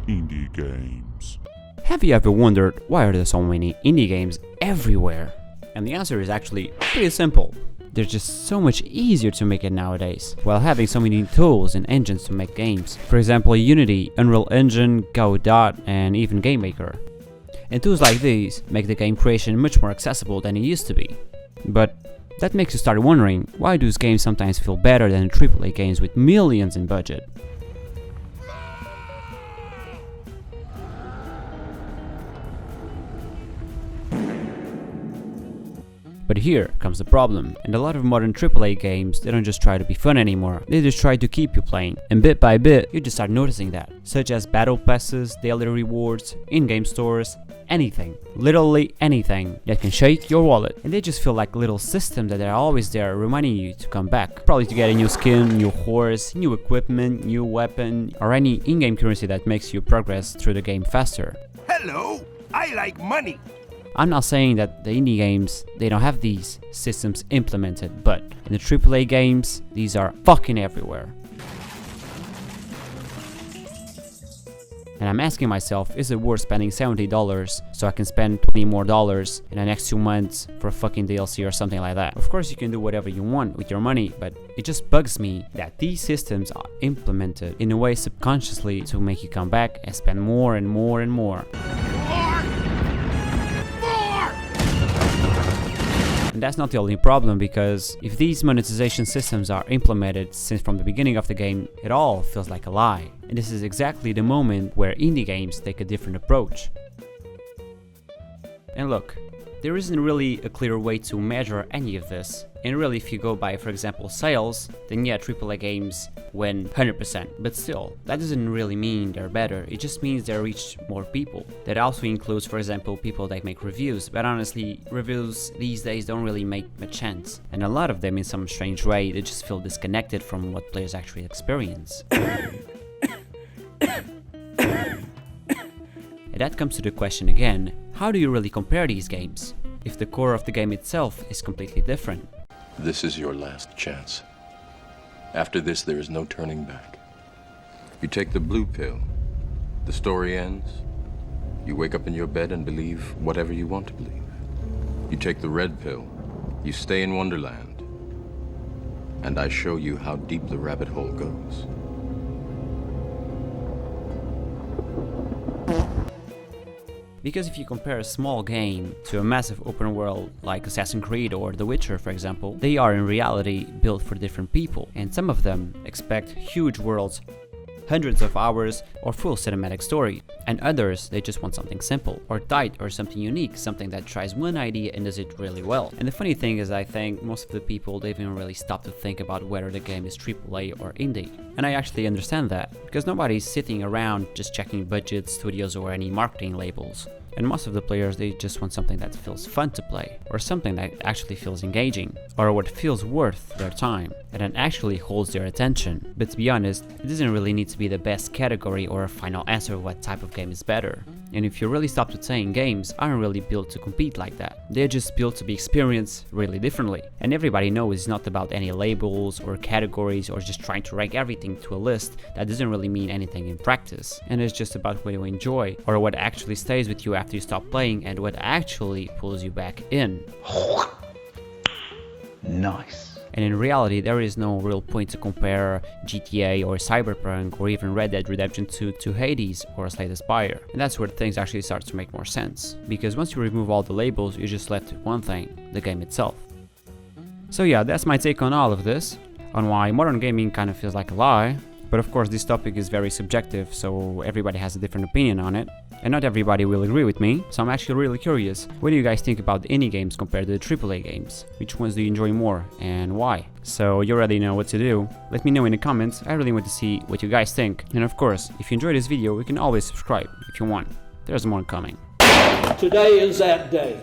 indie games. Have you ever wondered why are there so many indie games everywhere? And the answer is actually pretty simple. They're just so much easier to make it nowadays, while having so many tools and engines to make games. For example, Unity, Unreal Engine, Godot, and even GameMaker. And tools like these make the game creation much more accessible than it used to be. But that makes you start wondering, why do games sometimes feel better than AAA games with millions in budget? But here comes the problem. In a lot of modern AAA games, they don't just try to be fun anymore, they just try to keep you playing. And bit by bit, you just start noticing that. Such as battle passes, daily rewards, in-game stores, anything. Literally anything that can shake your wallet. And they just feel like little systems that are always there reminding you to come back. Probably to get a new skin, new horse, new equipment, new weapon, or any in-game currency that makes you progress through the game faster. Hello, I like money. I'm not saying that the indie games, they don't have these systems implemented, but in the AAA games, these are fucking everywhere. And I'm asking myself, is it worth spending $70 so I can spend $20 more in the next 2 months for a fucking DLC or something like that? Of course you can do whatever you want with your money, but it just bugs me that these systems are implemented in a way subconsciously to make you come back and spend more and more and more. And that's not the only problem, because if these monetization systems are implemented since from the beginning of the game, it all feels like a lie. And this is exactly the moment where indie games take a different approach. And look, there isn't really a clear way to measure any of this. And really, if you go by, for example, sales, then yeah, AAA games win 100%. But still, that doesn't really mean they're better, it just means they reach more people. That also includes, for example, people that make reviews, but honestly, reviews these days don't really make much sense. And a lot of them, in some strange way, they just feel disconnected from what players actually experience. And that comes to the question again, how do you really compare these games, if the core of the game itself is completely different? This is your last chance. After this, there is no turning back. You take the blue pill, the story ends. You wake up in your bed and believe whatever you want to believe. You take the red pill, you stay in Wonderland, and I show you how deep the rabbit hole goes. Because if you compare a small game to a massive open world like Assassin's Creed or The Witcher, for example, they are in reality built for different people, and some of them expect huge worlds, hundreds of hours, or full cinematic story, and others, they just want something simple, or tight, or something unique, something that tries one idea and does it really well. And the funny thing is, I think most of the people, they haven't really stopped to think about whether the game is AAA or indie. And I actually understand that, because nobody's sitting around just checking budgets, studios, or any marketing labels. And most of the players, they just want something that feels fun to play, or something that actually feels engaging, or what feels worth their time, and that actually holds their attention. But to be honest, it doesn't really need to be the best category or a final answer of what type of game is better. And if you really stop to saying, games aren't really built to compete like that. They're just built to be experienced really differently. And everybody knows it's not about any labels or categories or just trying to rank everything to a list that doesn't really mean anything in practice. And it's just about what you enjoy, or what actually stays with you after you stop playing, and what actually pulls you back in. Nice. And in reality, there is no real point to compare GTA or Cyberpunk or even Red Dead Redemption 2 to Hades or Slay the Spire. And that's where things actually start to make more sense. Because once you remove all the labels, you're just left with one thing, the game itself. So yeah, that's my take on all of this, on why modern gaming kind of feels like a lie. But of course, this topic is very subjective, so everybody has a different opinion on it. And not everybody will agree with me, so I'm actually really curious. What do you guys think about the indie games compared to the AAA games? Which ones do you enjoy more, and why? So you already know what to do. Let me know in the comments, I really want to see what you guys think. And of course, if you enjoyed this video, you can always subscribe if you want. There's more coming. Today is that day.